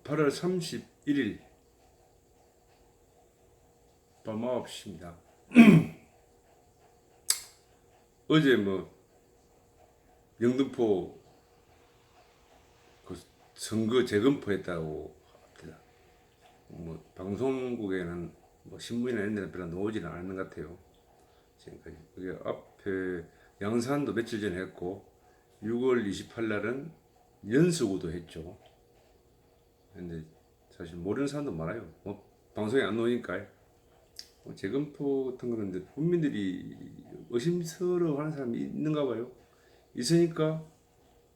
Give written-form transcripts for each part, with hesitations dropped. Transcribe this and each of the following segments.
8월 31일 밤 9시입니다. 어제 영등포 그 선거 재검포했다고 합니다. 방송국에는 신문이나 이런 데는 별로 나오지는 않는 것 같아요. 지금까지. 그게 앞에 양산도 며칠 전에 했고 6월 28일 날은 연수구도 했죠. 근데 사실 모르는 사람도 많아요. 방송에 안 나오니까. 재검포 같은 거는 이제 국민들이 의심스러워하는 사람이 있는가 봐요. 있으니까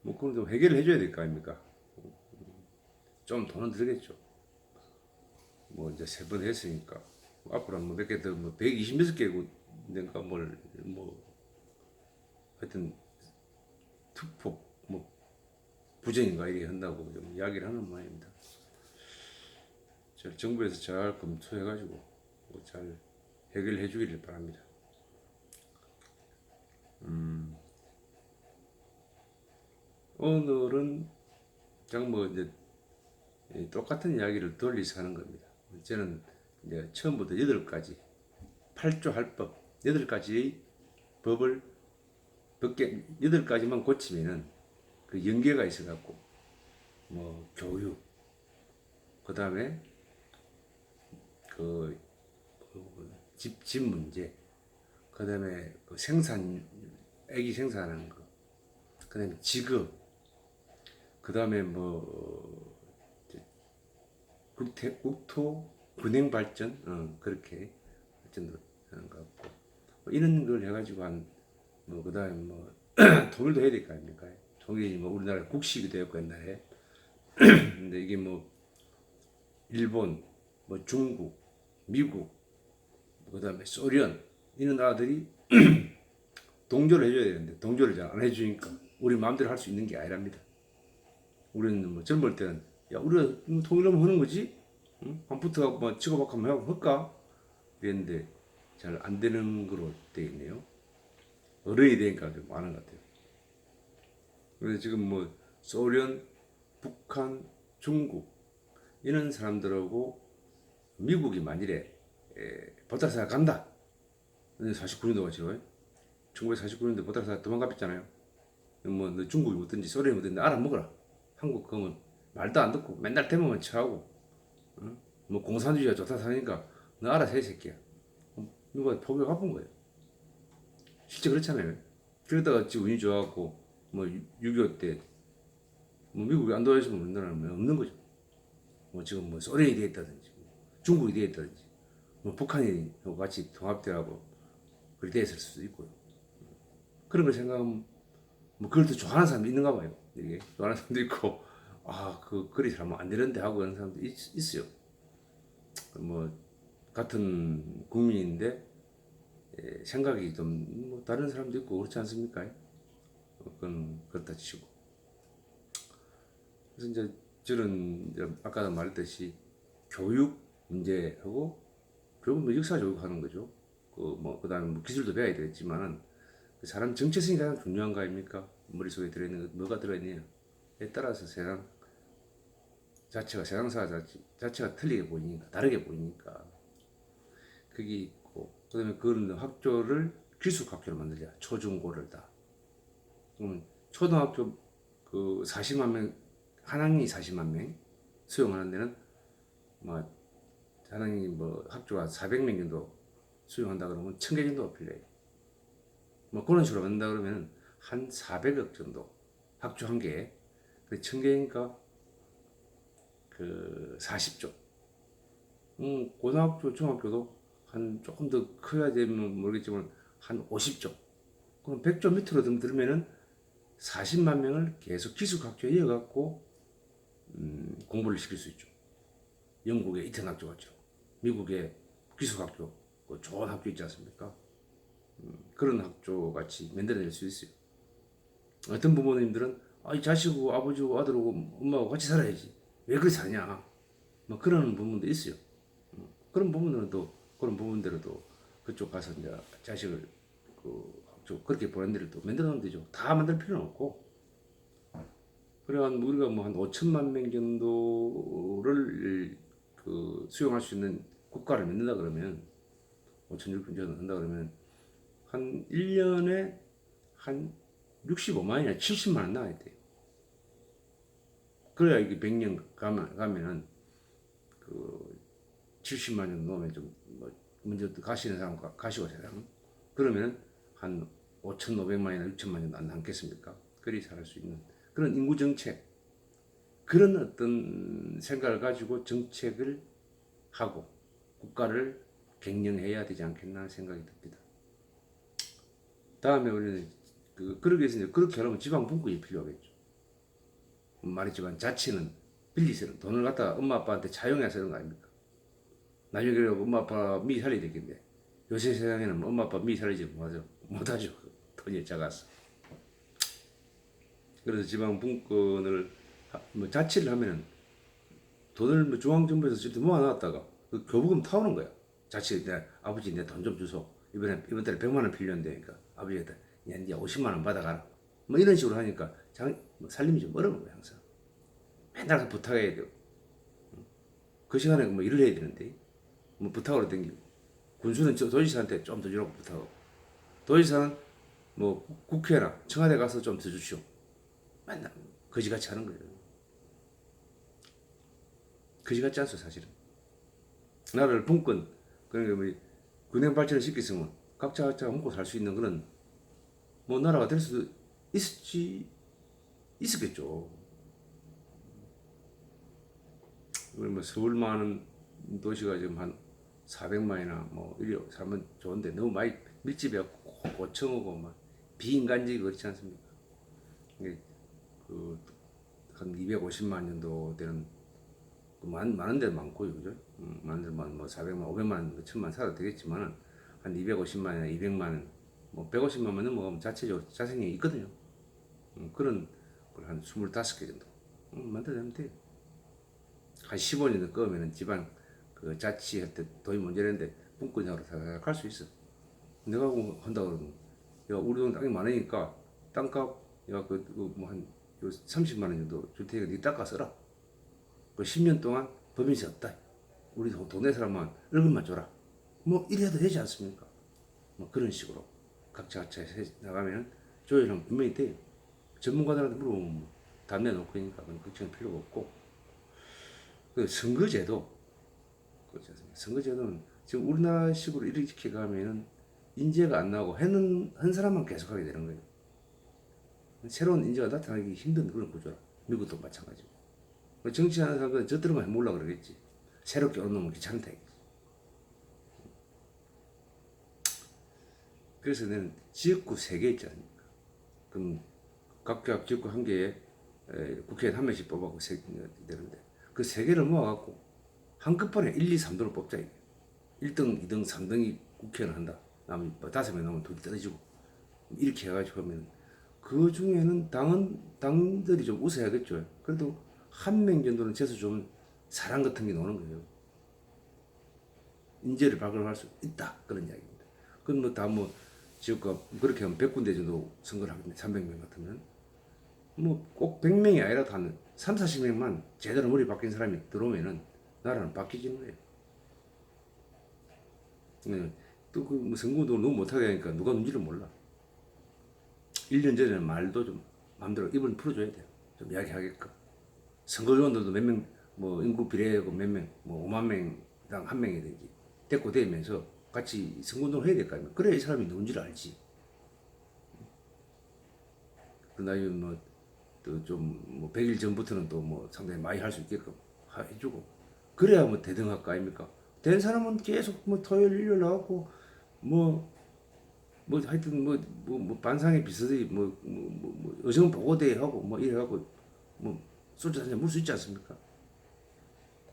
그건 좀 해결을 해줘야 될 거 아닙니까? 좀 돈은 들겠죠. 이제 3번 했으니까 앞으로 몇 개 더 120몇 개국인가 하여튼 특폭 부정인가 이렇게 한다고 좀 이야기를 하는 모양입니다. 정부에서 잘 검토해가지고 잘 해결해 주기를 바랍니다. 오늘은 그냥 이제 똑같은 이야기를 돌리서 하는 겁니다. 저는 이제 처음부터 8가지 8조 할법 8가지의 법을 8가지만 고치면은 그 연계가 있어갖고 교육 그 다음에 집 문제 그 다음에 애기 생산하는 거 그 다음에 직업 그 다음에 국토 군행 발전 그렇게 발전도 하는 것 같고 이런 걸 해가지고 그 다음에 통일도 해야 될 거 아닙니까? 통일이 우리나라 국식이 되었고 옛날에 근데 이게 일본 중국 미국 그 다음에 소련 이런 나라들이 동조를 해줘야 되는데 동조를 잘 안 해주니까 우리 마음대로 할 수 있는 게 아니랍니다. 우리는 젊을 때는 야 우리가 통일하면 하는 거지 응? 한 붙어갖고 치고받고 하면 할까 그랬는데 잘 안 되는 거로 되어 있네요. 어른이 되니까 좀 많은 것 같아요. 그래서 지금 소련, 북한, 중국 이런 사람들하고 미국이 만일에 보따리사 간다. 49년도 같이요. 1949년도 보따리사 도망갔잖아요. 너 중국이 뭐든지 소련이 뭐든지 알아먹어라. 한국 그러면 말도 안 듣고 맨날 대모만 쳐하고 응? 공산주의가 좋다 사니까 너 알아서 해 새끼야. 누가 포기가 갚은 거예요. 실제 그렇잖아요. 그러다가 지금 운이 좋아갖고 6.25 때 미국이 안 도와줬으면 우리나라는 없는 거죠. 지금 소련이 되었다든지 중국이 되었다든지 북한이 같이 통합되라고 그렇게 됐을 수도 있고요. 그런 걸 생각하면 그걸 더 좋아하는 사람도 있는가 봐요. 이게 좋아하는 사람도 있고 그리 잘하면 안 되는데 하고 하는 사람도 있어요. 같은 국민인데 생각이 좀 다른 사람도 있고 그렇지 않습니까? 그건 그렇다 치고. 그래서 이제 저는 아까도 말했듯이 교육 문제하고 결국 역사 교육하는 거죠. 그다음에 기술도 배워야 되겠지만은 사람 정체성이 가장 중요한 거 아닙니까? 머릿속에 들어있는 거 뭐가 들어있느냐에 따라서 세상 자체가 세상사 자체가 틀리게 보이니까 다르게 보이니까 그게 있고 그다음에 그런 학교를 기숙학교로 만들자. 초중고를 다. 그러면 초등학교 40만 명 한 학년이 40만 명 수용하는 데는 한 학년이 학교가 400명 정도 수용한다 그러면 1000개 정도가 필요해요. 그런 식으로 만든다 그러면 한 400억 정도 학교 한 개에 1000개니까 40조. 고등학교 중학교도 한 조금 더 커야 되면 모르겠지만 한 50조. 그럼 100조 밑으로 들면은 40만 명을 계속 기숙학교에 이어갖고 공부를 시킬 수 있죠. 영국의 이튼 학교 같죠. 미국의 기숙학교 좋은 학교 있지 않습니까? 그런 학교 같이 만들어낼 수 있어요. 어떤 부모님들은 이 자식하고 아버지하고 아들하고 엄마하고 같이 살아야지 왜 그렇게 사냐 그런 부분도 있어요. 그런 부분들은 또 그쪽 가서 이제 자식을 학교 그렇게 보낸 데를 또 만들어 놓으면 되죠. 다 만들 필요는 없고 그래 한 우리가 뭐 한 5천만 명 정도를 그 수용할 수 있는 국가를 만든다 그러면 5천 6천 정도 한다 그러면 한 1년에 한 65만이나 70만 원 나와야 돼요. 그래야 이게 100년 가면은 그 70만 년 넘으면 좀뭐 먼저 가시는 사람 가시고 세상 그러면 한 5,500만이나 6천만 년 안 남겠습니까? 그리 살 수 있는 그런 인구 정책 그런 어떤 생각을 가지고 정책을 하고 국가를 경영해야 되지 않겠나 생각이 듭니다. 다음에 우리는 그러기 위해서 이제 그렇게 하려면 지방 분권이 필요하겠죠. 말했지만 자치는 빌리서는 돈을 갖다 엄마 아빠한테 차용해서 쓰는 거 아닙니까? 나중에 그래고 엄마 아빠 미 살려야 되겠는데 요새 세상에는 엄마 아빠 미 살리지 못하죠. 돈이 작아서. 그래서 지방 분권을 뭐 자치를 하면은 돈을 뭐 중앙정부에서 직접 모아놨다가 그 교부금 타오는 거야. 자치 내 아버지 내 돈 좀 주소. 이번 달에 100만 원 필요한데 그러니까 아버지한테 야 이제 50만 원 받아가라. 뭐 이런 식으로 하니까 뭐 살림이 좀 어려운 거야 항상. 맨날 부탁해야 돼요. 그 시간에 뭐 일을 해야 되는데 뭐 부탁으로 댕기고 군수는 도지사한테 좀 더 주라고 부탁하고 도지사는 뭐 국회나 청와대 가서 좀 더 주시오. 맨날 거지같이 하는 거예요. 거지같지 않소 사실은. 나라를 분권 그러니까 뭐 근행 발전을 시켰으면 각자 먹고 살 수 있는 그런 뭐 나라가 될 수도 있었겠죠. 뭐 서울만한 도시가 지금 한 400만이나 뭐 이리 살면 좋은데 너무 많이 밀집해 고층하고 막 비인간적이고 그렇지 않습니까? 이게 한 250만 년도 되는 많은 데도 많고요, 그죠? 많은 데만 뭐 400만, 500만, 1000만 살아도 되겠지만은 한 250만이나 200만, 뭐 150만은 넘어가면 자체적으로 자생이 있거든요. 그런 걸 한 25개 정도 만들어내면 돼요. 한 15년 더 꺼면은 지방 그 자치할 때 돈이 문제는데 분권형으로 갈 수 있어. 내가 한다 그러면 야 우리 돈 땅이 많으니까 땅값 야그뭐한 30만 원 정도 줄 테니까 네 땅값 써라. 그 10년 동안 법인세 없다. 우리 동네 사람만 월급만 줘라. 뭐 이래도 되지 않습니까? 뭐 그런 식으로 각자 나가면 조율은 분명히 돼요. 전문가들한테 물어보면 답 내놓고 그러니까 걱정할 필요가 없고 그 선거제도 그렇지 않습니까? 선거제도는 지금 우리나라식으로 이렇게 가면은 인재가 안 나오고 한 사람만 계속하게 되는 거예요. 새로운 인재가 나타나기 힘든 그런 구조라. 미국도 마찬가지고. 정치하는 사람들은 저들만 해먹으려고 그러겠지. 새롭게 오는 놈은 귀찮다. 그래서 내는 지역구 3개 있지 않습니까? 그럼 각각 지역구 1개에 국회의원 1명씩 뽑아고 되는데 그 3개를 모아갖고 한꺼번에 1, 2, 3등을 뽑자. 1등, 2등, 3등이 국회의원 한다. 남이 5명 나오면 둘이 떨어지고 이렇게 해가지고 하면 그 중에는 당들이 좀 우세하겠죠. 그래도 1명 정도는 재수 좀 사람 같은 게 나오는 거예요. 인재를 발굴할 수 있다. 그런 이야기입니다. 그럼 뭐 다 뭐 지역과 그렇게 하면 100군데 정도 선거를 하겠네. 300명 같으면. 뭐 꼭 100명이 아니라도 한 3, 40명만 제대로 머리 바뀐 사람이 들어오면은 나라는 바뀌지는 거예요. 또그 선거운동을 너무 못하게 하니까 누가 누군지를 몰라. 1년 전에는 말도 좀 마음대로 입을 풀어줘야 돼요. 좀 이야기하게끔. 선거위원들도 몇 명, 뭐 인구 비례하고 몇 명, 뭐 5만 명당 1명이든지 데리고 다니면서 같이 선거운동을 해야 될 거 아닙니까? 그래야 이 사람이 누군지를 알지. 그 나이 뭐또좀뭐 100일 전부터는 또 뭐 상당히 많이 할 수 있게끔 해주고 그래야 뭐 대등할 거 아닙니까? 된 사람은 계속 뭐 토요일 일요일 나왔고 뭐 하여튼 뭐 반상회 비슷하게 뭐 의정 보고대회 하고 뭐 이래갖고 뭐 소주 한잔 물 수 있지 않습니까?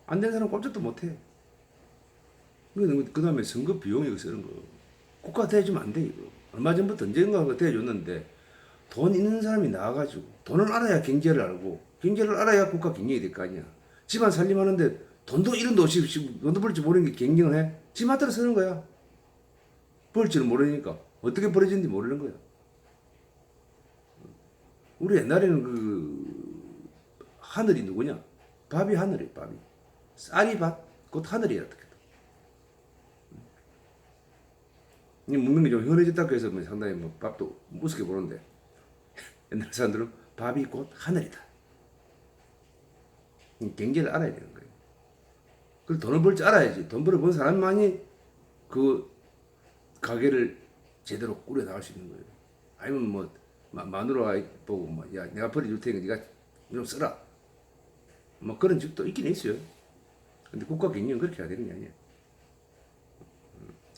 안 된 사람 꼼짝도 못해. 그 다음에 선거 비용이 이거 쓰는 거 국가 대주면 안 돼 이거. 얼마 전부터 언젠가 대줬는데 돈 있는 사람이 나와가지고 돈을 알아야 경제를 알고 경제를 알아야 국가 경영이 될 거 아니야. 집안 살림하는데 돈도 1원도 없이 돈도 벌지 모르는 게 경영을 해? 지 마음대로 쓰는 거야. 벌지는 모르니까 어떻게 벌어지는지 모르는 거야. 우리 옛날에는 하늘이 누구냐? 밥이 하늘이에요. 밥이. 쌀이 밥, 곧 하늘이에요. 어떻게 이 묻는 게 좀 흔해졌다고 해서 뭐 상당히 뭐 밥도 우습게 보는데 옛날 사람들은 밥이 곧 하늘이다. 경계를 알아야 되는 거예요. 그리고 돈을 벌 줄 알아야지. 돈 벌어 본 사람만이 그 가게를 제대로 꾸려 나갈 수 있는 거예요. 아니면 뭐 마누라 보고 뭐 야 내가 벌어줄 테니까 네가 좀 써라. 뭐 그런 집도 있긴 있어요. 근데 국가 경영은 그렇게 해야 되는 게 아니에요.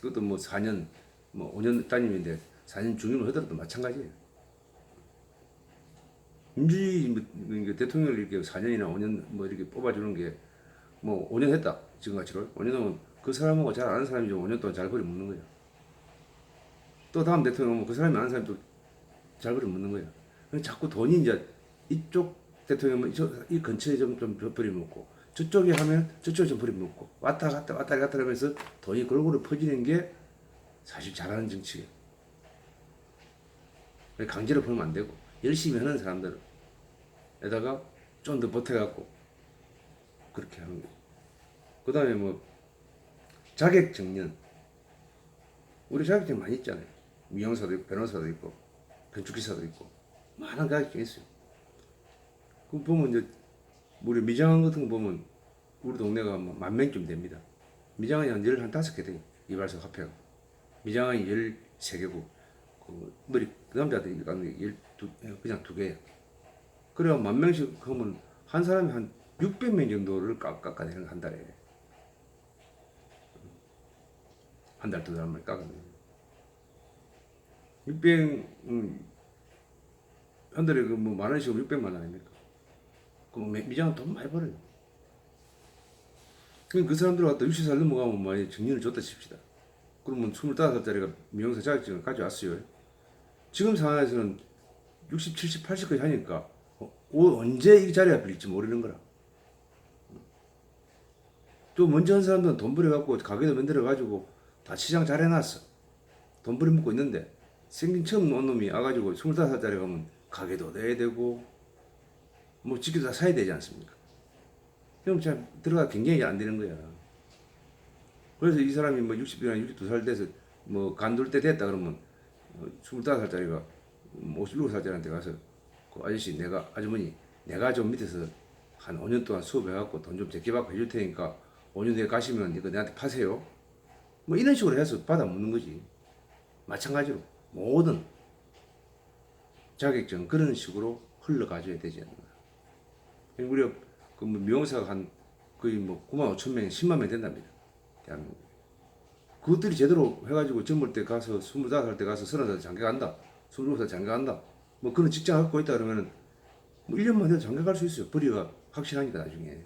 그것도 뭐 4년 뭐 5년 단임인데 4년 중임을 하더라도 마찬가지예요. 민주주의 대통령을 이렇게 4년이나 5년 뭐 이렇게 뽑아주는 게 뭐 5년 했다 지금까지로 5년 하면 그 사람하고 잘 아는 사람이 5년 동안 잘 버려먹는 거예요. 또 다음 대통령 오면 그 사람이 아는 사람이 또 잘 버려먹는 거예요. 자꾸 돈이 이제 이쪽 대통령은 이 근처에 좀 버려먹고 저쪽에 하면 저쪽에 좀 버려먹고 왔다 갔다 하면서 돈이 골고루 퍼지는 게 사실 잘하는 정치예요. 강제로 벌면 안 되고 열심히 하는 사람들에다가 좀 더 보태갖고 그렇게 하는 거죠. 그 다음에 뭐 자격정년, 우리 자격증 많이 있잖아요. 미용사도 있고 변호사도 있고 건축기사도 있고 많은 자격증이 있어요. 그 보면 이제 우리 미장원 같은 거 보면 우리 동네가 뭐 10,000명쯤 됩니다. 미장원이 한 15개 돼요. 이발소 합해가. 미장원이 13개고 그 머리 그 남자들이 가는 게 그냥 2개야. 그래야 10,000명씩 하면 한 사람이 한 600명 정도를 깎아내는 거 한 달에. 한 달, 2달 만에 깎아내는 거. 한 달에 그 뭐 10,000원씩으로 600만 원 아닙니까? 그럼 미장은 돈 많이 벌어요. 그 사람들 갖다 60살 넘어가면 많이 정년을 줬다 칩시다. 그러면 25살짜리가 미용사 자격증을 가져왔어요. 지금 상황에서는 60, 70, 80까지 하니까 언제 이 자리가 빌릴지 모르는 거라. 또 먼저 한 사람들은 돈 벌여갖고 가게도 만들어가지고 다 시장 잘 해놨어. 돈 벌여먹고 있는데 생긴 처음 온 놈이 와가지고 25살짜리 가면 가게도 내야 되고 뭐 집기도 다 사야 되지 않습니까? 그럼 잘 들어가 경쟁이 안 되는 거야. 그래서 이 사람이 뭐 60이나 62살 돼서 뭐 간둘 때 됐다 그러면 25살짜리가 57살짜리한테 가서 그 아저씨 아주머니 내가 좀 밑에서 한 5년 동안 수업해갖고 돈 좀 제게 받고 해줄 테니까 5년 뒤에 가시면 이거 내한테 파세요. 뭐 이런 식으로 해서 받아 묻는 거지. 마찬가지로 모든 자격증 그런 식으로 흘러가줘야 되지 않나. 우리가 그 미용사가 한 거의 뭐 95,000명, 10만 명 된답니다. 대한민국. 그것들이 제대로 해가지고 젊을 때 가서 25살 때 가서 30살 장가 간다. 27살 장가 간다. 뭐 그런 직장 갖고 있다 그러면은 뭐 1년만 해도 장가 갈 수 있어요. 벌이가 확실하니까 나중에.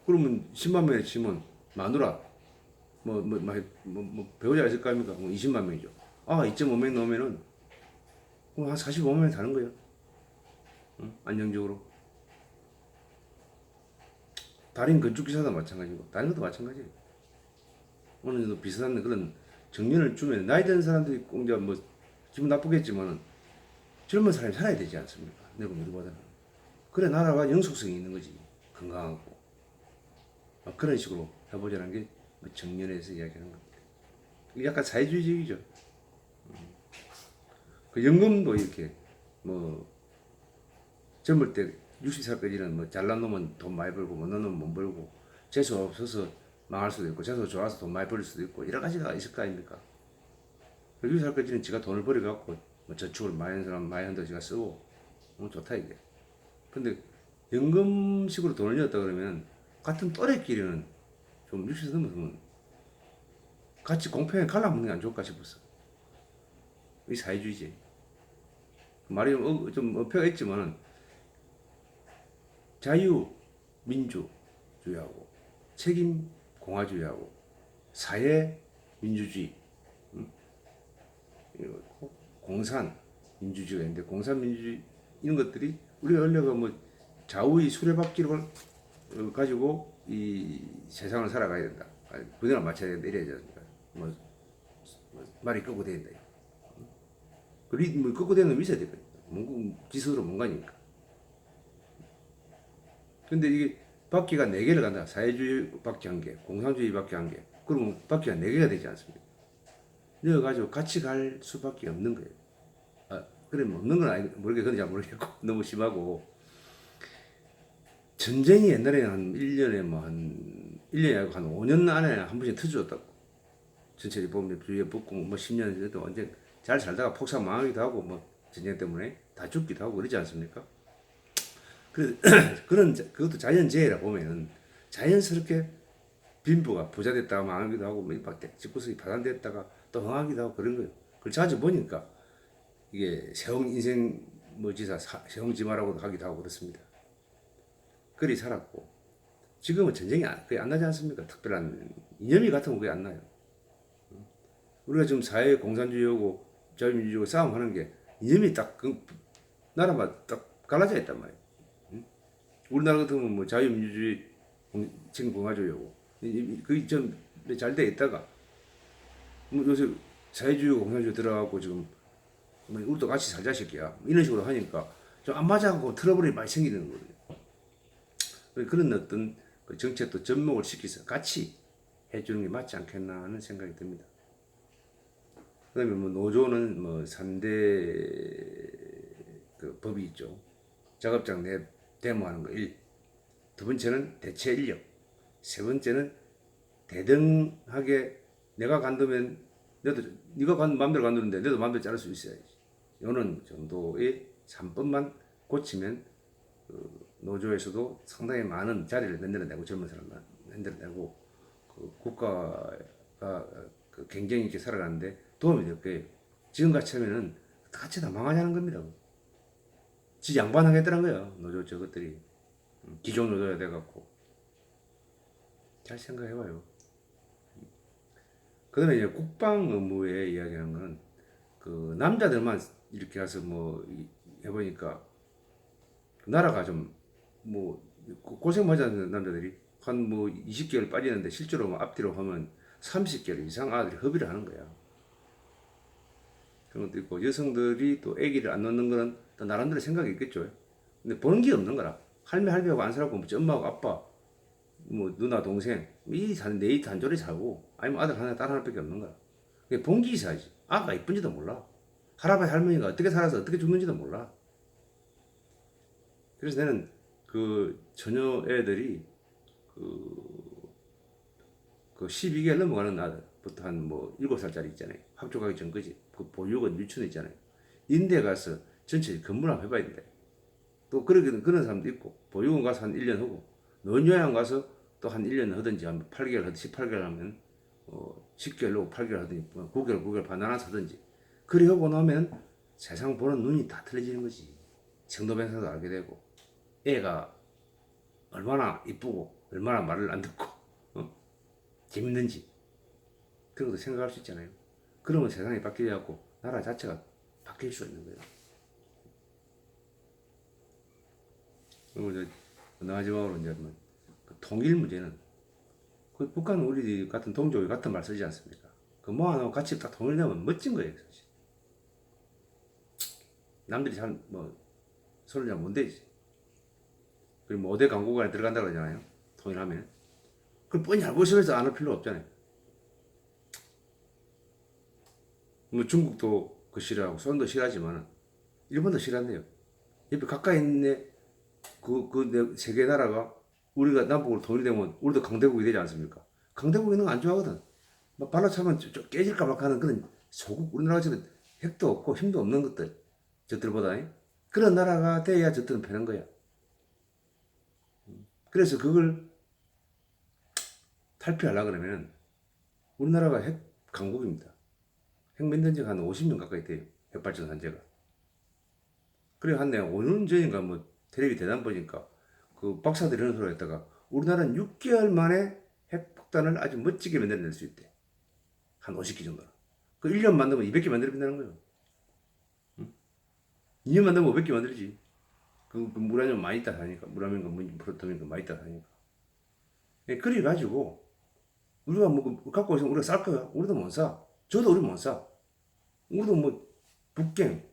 그러면 10만 명에 치면 마누라 뭐 배우자 있을 거 아닙니까? 뭐 20만 명이죠. 아 2.5명 넣으면은 한 45만 명 사는 거예요. 응? 안정적으로. 다른 건축기사도 마찬가지고 다른 것도 마찬가지예요. 어느 정도 비슷한 그런 정년을 주면 나이 든 사람들이 꼭 이제 뭐 기분 나쁘겠지만 젊은 사람이 살아야 되지 않습니까? 늙은 우리보다는. 그래 나라가 영속성이 있는 거지. 건강하고. 그런 식으로 해보자는 게 정년에서 이야기하는 겁니다. 약간 사회주의적이죠. 그 연금도 이렇게 뭐 젊을 때 60살까지는 뭐 잘난 놈은 돈 많이 벌고 못난 놈은 못 벌고 재수 없어서 망할 수도 있고 재수 좋아서 돈 많이 벌 수도 있고 여러 가지가 있을 거 아닙니까? 60살까지는 지가 돈을 벌어갖고 뭐 저축을 많이 하는 사람 많이 한다고 지가 쓰고 좋다 이게. 근데 연금식으로 돈을 넣었다 그러면 같은 또래끼리는 좀 60살 넘으면 같이 공평하게 갈라먹는 게 안 좋을까 싶었어. 이 사회주의지. 말이 좀 어폐가 있지만 자유민주주의하고 책임공화주의하고 사회민주주의, 공산민주주의가 있는데 공산민주주의 이런 것들이 우리가 원래가 뭐 좌우의 수레바퀴를 가지고 이 세상을 살아가야 된다. 균형을 맞춰야 된다. 이래야지 않습니까? 말이 끄고 된다. 그 끄고 되는 놈이 있어야 되거든요. 지스스로 못 가니까. 근데 이게 바퀴가 4개를 간다. 사회주의 바퀴 1개, 공산주의 바퀴 1개. 그러면 바퀴가 4개가 되지 않습니까? 넣어가지고 같이 갈 수밖에 없는 거예요. 아, 그래, 뭐 없는 건 그건 잘 모르겠고, 너무 심하고. 전쟁이 옛날에는 한 1년에 한 1년이 아니고 한 5년 안에 한 번씩 터졌다고. 전체적으로 보면 주위에 붙고 뭐 10년 도 언제 잘 살다가 폭삭 망하기도 하고 뭐 전쟁 때문에 다 죽기도 하고 그러지 않습니까? 그래, 그것도 자연재해라 보면은 자연스럽게 빈부가 부자 됐다가 망하기도 하고 뭐 집구석이 파산됐다가 또 망하기도 하고 그런 거예요. 그걸 자주 보니까 이게 세홍 인생 뭐지사 세홍지마라고도 하기도 하고 그렇습니다. 그리 살았고 지금은 전쟁이 거의 안 나지 않습니까? 특별한 이념이 같은 거 거의 안 나요. 우리가 지금 사회 공산주의하고 자유민주주의하고 싸움하는 게 이념이 딱 그 나라마다 딱 갈라져 있단 말이에요. 우리나라 같으면 뭐 자유민주주의 친공화주의하고 그게 좀 잘 돼 있다가 뭐 요새 사회주의 공산주의 들어가고 지금 뭐 우리도 같이 살자 새끼야 뭐 이런 식으로 하니까 좀 안 맞아갖고 트러블이 많이 생기는 거거든요. 그런 어떤 그 정책도 접목을 시켜서 같이 해주는 게 맞지 않겠나 하는 생각이 듭니다. 그다음에 뭐 노조는 뭐 3대 그 법이 있죠. 작업장 내 데모하는 거 1. 두 번째는 대체 인력. 세 번째는 대등하게 내가 간다면 너도 네가 마음대로 간다는데 너도 마음대로 자를 수 있어야지. 이런 정도의 3법만 고치면 그 노조에서도 상당히 많은 자리를 만들어내고 젊은 사람만 만들어내고 그 국가가 그 경쟁 있게 살아가는데 도움이 될 거예요. 지금같이 하면은 같이 다 망하자는 겁니다. 지 양반하겠다는 거야. 노조 저것들이 기존 노조가 돼갖고 잘 생각해봐요. 그다음에 이제 국방 의무에 이야기하는 거는 그 남자들만 이렇게 가서 뭐 해보니까 나라가 좀 뭐 고생 많이 하는 남자들이 한 뭐 20개월 빠지는데 실제로 뭐 앞뒤로 하면 30개월 이상 아들이 허비를 하는 거야. 그런 것도 있고 여성들이 또 아기를 안 낳는 거는 또 나름대로 생각이 있겠죠. 근데 보는 게 없는 거라. 할매하고 안 살고 뭐 엄마하고 아빠 뭐 누나 동생 내 단조리 살고 아니면 아들 하나 딸 하나밖에 없는 거야. 그게 본기사지. 아가 이쁜지도 몰라. 할아버지 할머니가 어떻게 살아서 어떻게 죽는지도 몰라. 그래서 나는 그 처녀 애들이 그 12개월 넘어가는 아들부터 한 뭐 7살짜리 있잖아요. 학교 가기 전까지 그 보육원 유치원 있잖아요. 인대 가서 전체 근무를 한번 해봐야 된다. 또 그런 사람도 있고 보육원 가서 한 1년 하고 노인요양 가서 또 한 1년 하든지 한 8개월 하든지 18개월 하면 10개월 하고 8개월 하든지 9개월 반나나서 하든지 그리 하고 나면 세상 보는 눈이 다 틀려지는 거지. 성도병사도 알게 되고 애가 얼마나 이쁘고 얼마나 말을 안 듣고 재밌는지 그런 것도 생각할 수 있잖아요. 그러면 세상이 바뀌어갖고 나라 자체가 바뀔 수 있는 거예요. 그리고 이제 마지막으로 이제 뭐 통일 문제는 그 북한은 우리 같은 동족이 같은 말 쓰지 않습니까? 그 모아놓고 같이 딱 통일되면 멋진 거예요. 사실. 남들이 잘 뭐 소리 잘 못 내지. 그리고 뭐 5대 강국안에 들어간다 그러잖아요. 통일하면. 그걸 뻔히 알고 있으면서 안 할 필요 없잖아요. 뭐 중국도 그 싫어하고 소련도 싫어하지만 일본도 싫어한대요. 옆에 가까이 있는 그 세 개 나라가 우리가 남북으로 통일되면 우리도 강대국이 되지 않습니까? 강대국 있는 거 안 좋아하거든. 막 발라차면 깨질까 막 하는 그런 소국 우리나라처럼 핵도 없고 힘도 없는 것들 저들보다 그런 나라가 돼야 저들은 패는 거야. 그래서 그걸 탈피하려고 그러면 우리나라가 핵 강국입니다. 핵 만든 지가 한 50년 가까이 돼요. 핵발전 한 지가. 그래 한 내가 5년 전인가 뭐 텔레비 대담 보니까 그 박사들이 이런 소리 했다가 우리나라는 6개월 만에 핵폭탄을 아주 멋지게 만들어낼 수 있대. 한 50기 정도. 그 1년 만들면 200개 만들어낸다는 거예요. 응? 2년 만들면 500개 만들지. 그 무라늄 많이 있다 하니까. 무라늄과 프로토늄과 많이 있다 하니까. 그래가지고 우리가 뭐 갖고 있으면 우리가 쌀 거야. 우리도 못 사. 저도 우리 못 사. 우리도 뭐 북갱,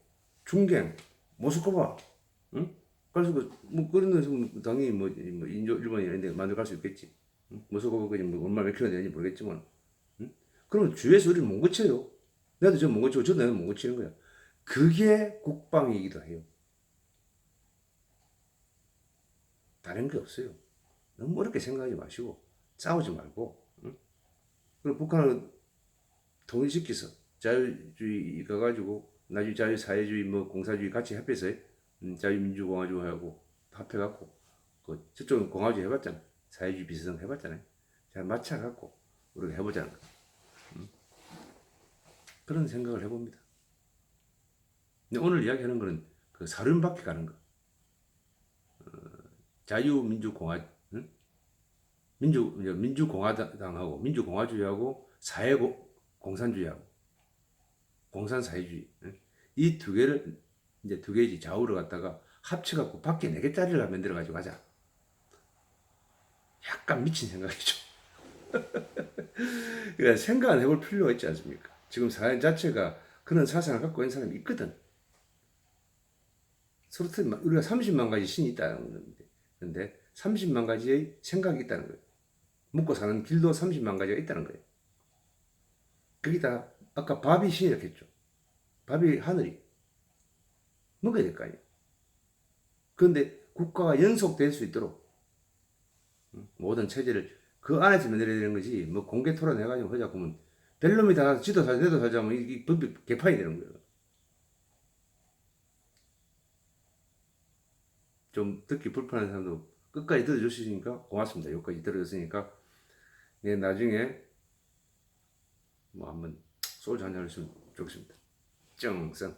중갱, 모스크바, 응? 그래서 뭐 그런 데서 당연히 뭐 인조 일본이 이런 데 만들어 갈 수 있겠지. 응? 모스크바까지 뭐 얼마 몇 킬로 되는지 모르겠지만. 응? 그러면 주위에서 우리를 못 고쳐요. 나도 저 못 고치고 저도 내가 못 고치는 거야. 그게 국방이기도 해요. 다른 게 없어요. 너무 어렵게 생각하지 마시고 싸우지 말고. 응? 그리고 북한을 통일시켜서 자유주의 가가지고 나중에 자유사회주의 뭐 공사주의 같이 합해서 자유민주공화주의하고 합해갖고 그 저쪽은 공화주의 해봤잖아. 사회주의 비슷한 거 해봤잖아요. 잘 맞춰갖고 우리가 해보자는 거. 그런 생각을 해봅니다. 근데 오늘 이야기하는 거는 그 사륜바퀴 가는 거. 자유민주공화, 응? 민주공화당하고 민주공화주의하고 사회공산주의하고 공산사회주의. 응? 이 두 개를 이제 두 개의 좌우를 갖다가 합쳐갖고 밖에 네 개짜리를 만들어가지고 하자. 약간 미친 생각이죠. 그러니까 생각을 해볼 필요가 있지 않습니까? 지금 사회 자체가 그런 사상을 갖고 있는 사람이 있거든. 서로 우리가 30만 가지 신이 있다는 건데, 근데 30만 가지의 생각이 있다는 거예요. 먹고 사는 길도 30만 가지가 있다는 거예요. 거기다 아까 밥이 신이라고 했죠. 밥이 하늘이 먹어야 될 거 아니에요. 그런데 국가가 연속될 수 있도록 모든 체제를 그 안에서 만들어야 되는 거지. 뭐 공개 토론해가지고 하자고 하면 벨놈이 다 지도 살자 내도 살자 하면 이 법이 개판이 되는 거예요. 좀 듣기 불편한 사람도 끝까지 들어주시니까 고맙습니다. 여기까지 들어줬으니까 네, 나중에 뭐 한번 소주 한잔 했으면 좋겠습니다. 정성.